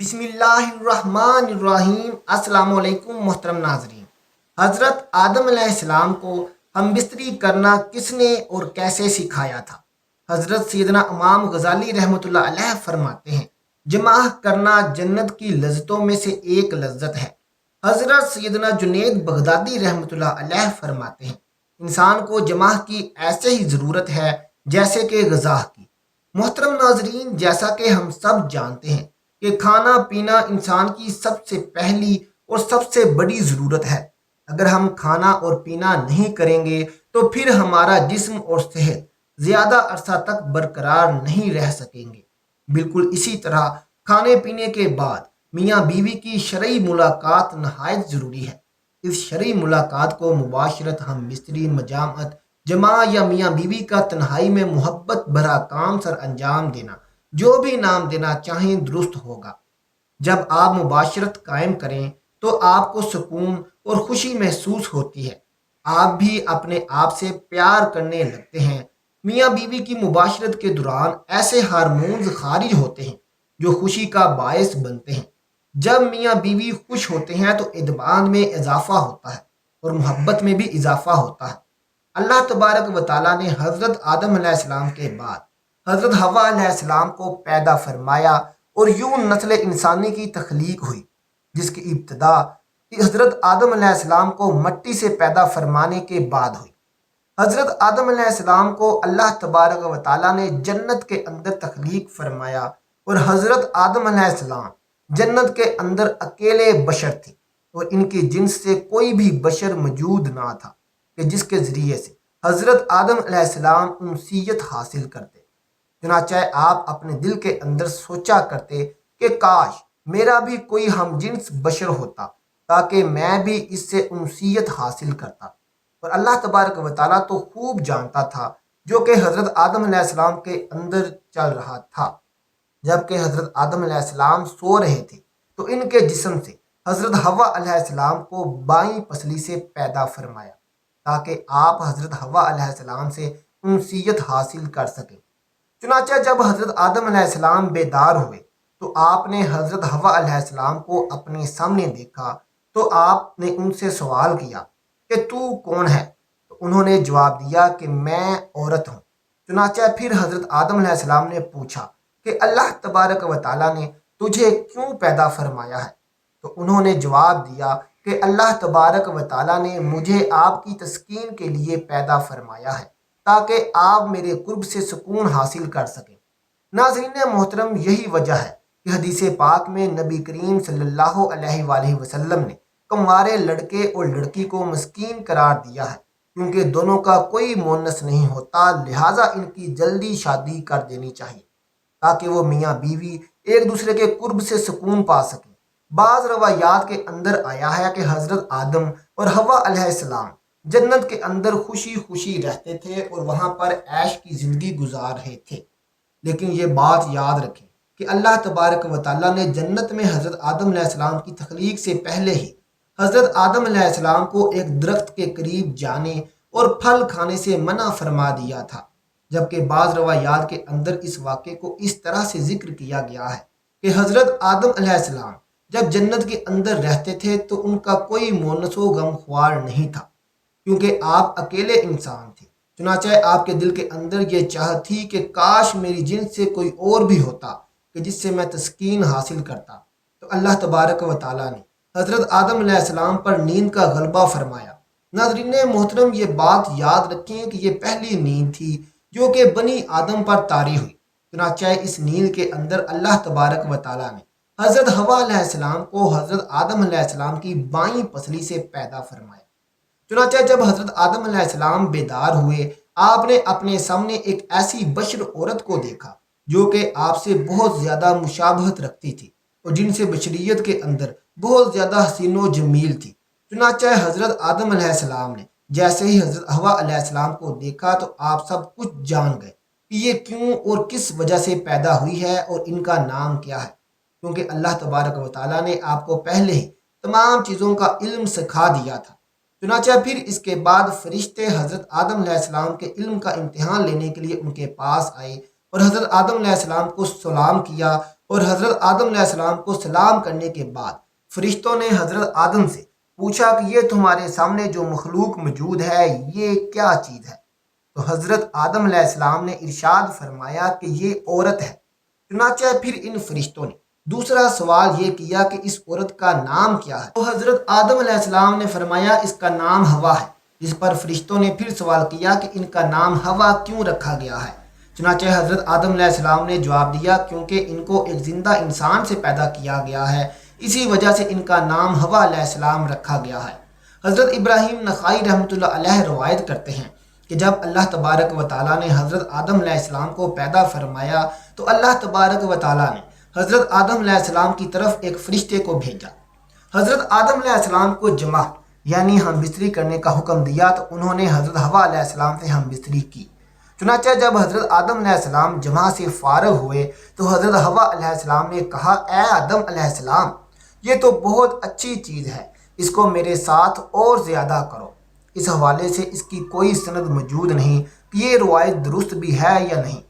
بسم اللہ الرحمن الرحیم۔ السلام علیکم محترم ناظرین۔ حضرت آدم علیہ السلام کو ہم بستری کرنا کس نے اور کیسے سکھایا تھا؟ حضرت سیدنا امام غزالی رحمۃ اللہ علیہ فرماتے ہیں، جمع کرنا جنت کی لذتوں میں سے ایک لذت ہے۔ حضرت سیدنا جنید بغدادی رحمۃ اللہ علیہ فرماتے ہیں، انسان کو جمع کی ایسے ہی ضرورت ہے جیسے کہ غذا کی۔ محترم ناظرین، جیسا کہ ہم سب جانتے ہیں کہ کھانا پینا انسان کی سب سے پہلی اور سب سے بڑی ضرورت ہے۔ اگر ہم کھانا اور پینا نہیں کریں گے تو پھر ہمارا جسم اور صحت زیادہ عرصہ تک برقرار نہیں رہ سکیں گے۔ بالکل اسی طرح کھانے پینے کے بعد میاں بیوی کی شرعی ملاقات نہایت ضروری ہے۔ اس شرعی ملاقات کو مباشرت ہم مستری مجامعت جماع یا میاں بیوی کا تنہائی میں محبت بھرا کام سر انجام دینا، جو بھی نام دینا چاہیں درست ہوگا۔ جب آپ مباشرت قائم کریں تو آپ کو سکون اور خوشی محسوس ہوتی ہے، آپ بھی اپنے آپ سے پیار کرنے لگتے ہیں۔ میاں بیوی کی مباشرت کے دوران ایسے ہارمونز خارج ہوتے ہیں جو خوشی کا باعث بنتے ہیں۔ جب میاں بیوی خوش ہوتے ہیں تو ادمان میں اضافہ ہوتا ہے اور محبت میں بھی اضافہ ہوتا ہے۔ اللہ تبارک و تعالیٰ نے حضرت آدم علیہ السلام کے بعد حضرت حوا علیہ السلام کو پیدا فرمایا اور یوں نسل انسانی کی تخلیق ہوئی، جس کی ابتدا حضرت آدم علیہ السلام کو مٹی سے پیدا فرمانے کے بعد ہوئی۔ حضرت آدم علیہ السلام کو اللہ تبارک و تعالیٰ نے جنت کے اندر تخلیق فرمایا اور حضرت آدم علیہ السلام جنت کے اندر اکیلے بشر تھے اور ان کی جنس سے کوئی بھی بشر موجود نہ تھا کہ جس کے ذریعے سے حضرت آدم علیہ السلام انسیت حاصل کرتے۔ چنانچہ آپ اپنے دل کے اندر سوچا کرتے کہ کاش میرا بھی کوئی ہم جنس بشر ہوتا تاکہ میں بھی اس سے انسیت حاصل کرتا۔ اور اللہ تبارک و تعالیٰ تو خوب جانتا تھا جو کہ حضرت آدم علیہ السلام کے اندر چل رہا تھا۔ جب کہ حضرت آدم علیہ السلام سو رہے تھے تو ان کے جسم سے حضرت حوا علیہ السلام کو بائیں پسلی سے پیدا فرمایا تاکہ آپ حضرت حوا علیہ السلام سے انسیت حاصل کر سکیں۔ چنانچہ جب حضرت آدم علیہ السلام بیدار ہوئے تو آپ نے حضرت حوا علیہ السلام کو اپنے سامنے دیکھا تو آپ نے ان سے سوال کیا کہ تو کون ہے؟ تو انہوں نے جواب دیا کہ میں عورت ہوں۔ چنانچہ پھر حضرت آدم علیہ السلام نے پوچھا کہ اللہ تبارک و تعالیٰ نے تجھے کیوں پیدا فرمایا ہے؟ تو انہوں نے جواب دیا کہ اللہ تبارک و تعالیٰ نے مجھے آپ کی تسکین کے لیے پیدا فرمایا ہے تاکہ آپ میرے قرب سے سکون حاصل کر سکیں۔ ناظرین محترم، یہی وجہ ہے کہ حدیث پاک میں نبی کریم صلی اللہ علیہ وآلہ وسلم نے کنوارے لڑکے اور لڑکی کو مسکین قرار دیا ہے، کیونکہ دونوں کا کوئی مونس نہیں ہوتا، لہٰذا ان کی جلدی شادی کر دینی چاہیے تاکہ وہ میاں بیوی ایک دوسرے کے قرب سے سکون پا سکیں۔ بعض روایات کے اندر آیا ہے کہ حضرت آدم اور حوا علیہ السلام جنت کے اندر خوشی خوشی رہتے تھے اور وہاں پر عیش کی زندگی گزار رہے تھے، لیکن یہ بات یاد رکھیں کہ اللہ تبارک و تعالیٰ نے جنت میں حضرت آدم علیہ السلام کی تخلیق سے پہلے ہی حضرت آدم علیہ السلام کو ایک درخت کے قریب جانے اور پھل کھانے سے منع فرما دیا تھا، جبکہ بعض روایات کے اندر اس واقعے کو اس طرح سے ذکر کیا گیا ہے کہ حضرت آدم علیہ السلام جب جنت کے اندر رہتے تھے تو ان کا کوئی مونس و غم خوار نہیں تھا، کیونکہ آپ اکیلے انسان تھے۔ چنانچہ آپ کے دل کے اندر یہ چاہت تھی کہ کاش میری جنس سے کوئی اور بھی ہوتا کہ جس سے میں تسکین حاصل کرتا۔ تو اللہ تبارک و تعالیٰ نے حضرت آدم علیہ السلام پر نیند کا غلبہ فرمایا۔ ناظرین محترم، یہ بات یاد رکھیں کہ یہ پہلی نیند تھی جو کہ بنی آدم پر طاری ہوئی۔ چنانچہ اس نیند کے اندر اللہ تبارک و تعالیٰ نے حضرت حوا علیہ السلام کو حضرت آدم علیہ السلام کی بائیں پسلی سے پیدا فرمایا۔ چنانچہ جب حضرت آدم علیہ السلام بیدار ہوئے، آپ نے اپنے سامنے ایک ایسی بشر عورت کو دیکھا جو کہ آپ سے بہت زیادہ مشابہت رکھتی تھی اور جن سے بشریت کے اندر بہت زیادہ حسین و جمیل تھی۔ چنانچہ حضرت آدم علیہ السلام نے جیسے ہی حضرت حوا علیہ السلام کو دیکھا تو آپ سب کچھ جان گئے کہ یہ کیوں اور کس وجہ سے پیدا ہوئی ہے اور ان کا نام کیا ہے، کیونکہ اللہ تبارک و تعالیٰ نے آپ کو پہلے ہی تمام چیزوں کا علم سکھا دیا تھا۔ چنانچہ پھر اس کے بعد فرشتے حضرت آدم علیہ السلام کے علم کا امتحان لینے کے لیے ان کے پاس آئے اور حضرت آدم علیہ السلام کو سلام کیا اور حضرت آدم علیہ السلام کو سلام کرنے کے بعد فرشتوں نے حضرت آدم سے پوچھا کہ یہ تمہارے سامنے جو مخلوق موجود ہے یہ کیا چیز ہے؟ تو حضرت آدم علیہ السلام نے ارشاد فرمایا کہ یہ عورت ہے۔ چنانچہ پھر ان فرشتوں نے دوسرا سوال یہ کیا کہ اس عورت کا نام کیا ہے؟ تو حضرت آدم علیہ السلام نے فرمایا اس کا نام ہوا ہے۔ جس پر فرشتوں نے پھر سوال کیا کہ ان کا نام ہوا کیوں رکھا گیا ہے؟ چنانچہ حضرت آدم علیہ السلام نے جواب دیا کیونکہ ان کو ایک زندہ انسان سے پیدا کیا گیا ہے، اسی وجہ سے ان کا نام ہوا علیہ السلام رکھا گیا ہے۔ حضرت ابراہیم نخائی رحمۃ اللہ علیہ روایت کرتے ہیں کہ جب اللہ تبارک و تعالیٰ نے حضرت آدم علیہ السلام کو پیدا فرمایا تو اللہ تبارک و تعالیٰ نے حضرت آدم علیہ السلام کی طرف ایک فرشتے کو بھیجا۔ حضرت آدم علیہ السلام کو جمع یعنی ہم بستری کرنے کا حکم دیا تو انہوں نے حضرت حوا علیہ السلام سے ہم بستری کی۔ چنانچہ جب حضرت آدم علیہ السلام جمع سے فارغ ہوئے تو حضرت حوا علیہ السلام نے کہا اے آدم علیہ السلام، یہ تو بہت اچھی چیز ہے، اس کو میرے ساتھ اور زیادہ کرو۔ اس حوالے سے اس کی کوئی سند موجود نہیں کہ یہ روایت درست بھی ہے یا نہیں،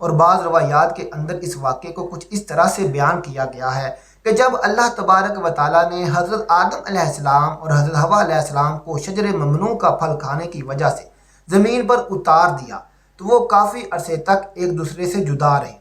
اور بعض روایات کے اندر اس واقعے کو کچھ اس طرح سے بیان کیا گیا ہے کہ جب اللہ تبارک و تعالیٰ نے حضرت آدم علیہ السلام اور حضرت حوا علیہ السلام کو شجر ممنوع کا پھل کھانے کی وجہ سے زمین پر اتار دیا تو وہ کافی عرصے تک ایک دوسرے سے جدا رہے۔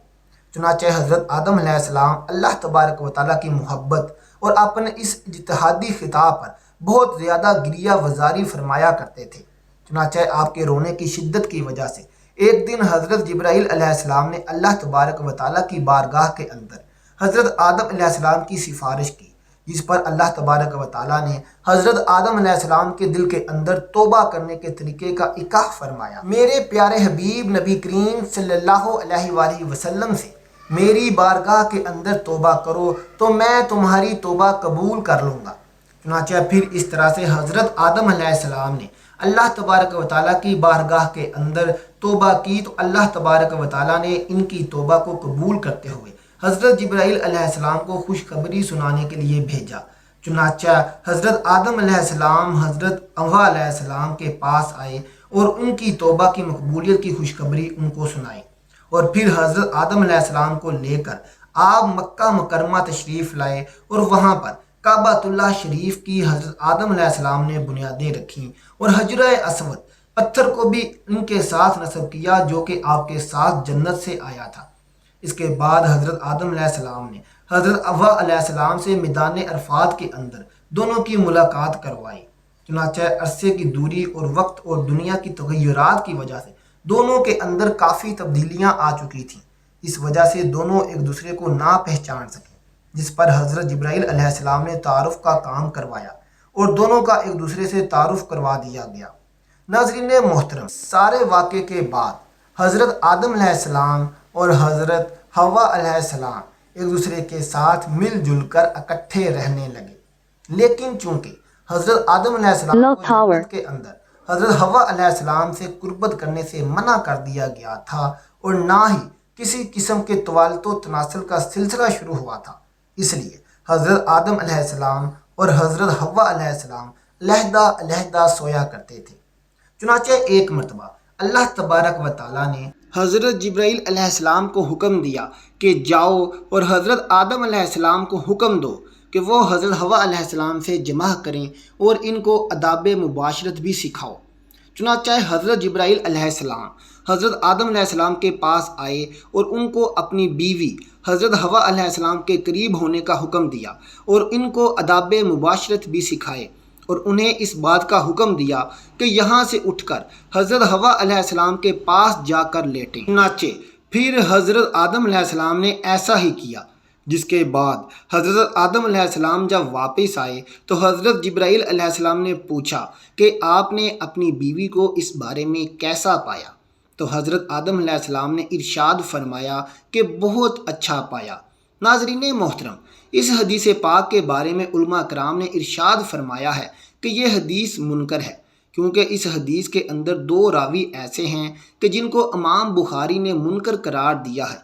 چنانچہ حضرت آدم علیہ السلام اللہ تبارک و تعالیٰ کی محبت اور اپنے اس اجتہادی خطاب پر بہت زیادہ گریہ وزاری فرمایا کرتے تھے۔ چنانچہ آپ کے رونے کی شدت کی وجہ سے ایک دن حضرت جبرائیل علیہ السلام نے اللہ تبارک و تعالیٰ کی بارگاہ کے اندر حضرت آدم علیہ السلام کی سفارش کی، جس پر اللہ تبارک و تعالیٰ نے حضرت آدم علیہ السلام کے دل کے اندر توبہ کرنے کے طریقے کا اکاہ فرمایا۔ میرے پیارے حبیب نبی کریم صلی اللہ علیہ وآلہ وسلم سے میری بارگاہ کے اندر توبہ کرو تو میں تمہاری توبہ قبول کر لوں گا۔ چنانچہ پھر اس طرح سے حضرت آدم علیہ السلام نے اللہ تبارک و تعالیٰ کی بارگاہ کے اندر توبہ کی تو اللہ تبارک و تعالیٰ نے ان کی توبہ کو قبول کرتے ہوئے حضرت جبرائیل علیہ السلام کو خوشخبری سنانے کے لیے بھیجا۔ چنانچہ حضرت آدم علیہ السلام حضرت حوا علیہ السلام کے پاس آئے اور ان کی توبہ کی مقبولیت کی خوشخبری ان کو سنائی، اور پھر حضرت آدم علیہ السلام کو لے کر آپ مکہ مکرمہ تشریف لائے اور وہاں پر کعبۃ اللہ شریف کی حضرت آدم علیہ السلام نے بنیادیں رکھیں اور حجر اسود پتھر کو بھی ان کے ساتھ نصب کیا جو کہ آپ کے ساتھ جنت سے آیا تھا۔ اس کے بعد حضرت آدم علیہ السلام نے حضرت حوا علیہ السلام سے میدان عرفات کے اندر دونوں کی ملاقات کروائی۔ چنانچہ عرصے کی دوری اور وقت اور دنیا کی تغیرات کی وجہ سے دونوں کے اندر کافی تبدیلیاں آ چکی تھیں، اس وجہ سے دونوں ایک دوسرے کو نہ پہچان سکے، جس پر حضرت جبرائیل علیہ السلام نے تعارف کا کام کروایا اور دونوں کا ایک دوسرے سے تعارف کروا دیا گیا۔ ناظرین محترم، سارے واقعے کے بعد حضرت آدم علیہ السلام اور حضرت حوا علیہ السلام ایک دوسرے کے ساتھ مل جل کر اکٹھے رہنے لگے، لیکن چونکہ حضرت آدم علیہ السلام کو جنت کے اندر حضرت حوا علیہ السلام سے قربت کرنے سے منع کر دیا گیا تھا اور نہ ہی کسی قسم کے توالت و تناسل کا سلسلہ شروع ہوا تھا، اس لیے حضرت آدم علیہ السلام اور حضرت حوا علیہ السلام علیحدہ علیحدہ سویا کرتے تھے۔ چنانچہ ایک مرتبہ اللہ تبارک و تعالیٰ نے حضرت جبرائیل علیہ السلام کو حکم دیا کہ جاؤ اور حضرت آدم علیہ السلام کو حکم دو کہ وہ حضرت حوا علیہ السلام سے جمع کریں اور ان کو آداب مباشرت بھی سکھاؤ۔ چنانچہ حضرت جبرائیل علیہ السلام حضرت آدم علیہ السلام کے پاس آئے اور ان کو اپنی بیوی حضرت حوا علیہ السلام کے قریب ہونے کا حکم دیا اور ان کو آداب مباشرت بھی سکھائے، اور انہیں اس بات کا حکم دیا کہ یہاں سے اٹھ کر حضرت حوا علیہ السلام کے پاس جا کر لیٹیں۔ چنانچہ پھر حضرت آدم علیہ السلام نے ایسا ہی کیا، جس کے بعد حضرت آدم علیہ السلام جب واپس آئے تو حضرت جبرائیل علیہ السلام نے پوچھا کہ آپ نے اپنی بیوی کو اس بارے میں کیسا پایا؟ تو حضرت آدم علیہ السلام نے ارشاد فرمایا کہ بہت اچھا پایا۔ ناظرین محترم، اس حدیث پاک کے بارے میں علماء کرام نے ارشاد فرمایا ہے کہ یہ حدیث منکر ہے، کیونکہ اس حدیث کے اندر دو راوی ایسے ہیں کہ جن کو امام بخاری نے منکر قرار دیا ہے۔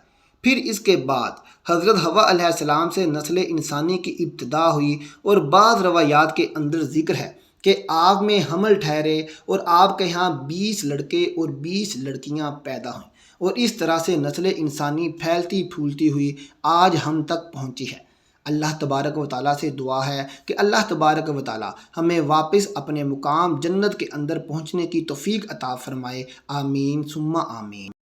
پھر اس کے بعد حضرت حوا علیہ السلام سے نسل انسانی کی ابتدا ہوئی، اور بعض روایات کے اندر ذکر ہے کہ آپ میں حمل ٹھہرے اور آپ کے ہاں 20 لڑکے اور 20 لڑکیاں پیدا ہوئیں، اور اس طرح سے نسل انسانی پھیلتی پھولتی ہوئی آج ہم تک پہنچی ہے۔ اللہ تبارک و تعالیٰ سے دعا ہے کہ اللہ تبارک و تعالیٰ ہمیں واپس اپنے مقام جنت کے اندر پہنچنے کی توفیق عطا فرمائے۔ آمین ثم آمین۔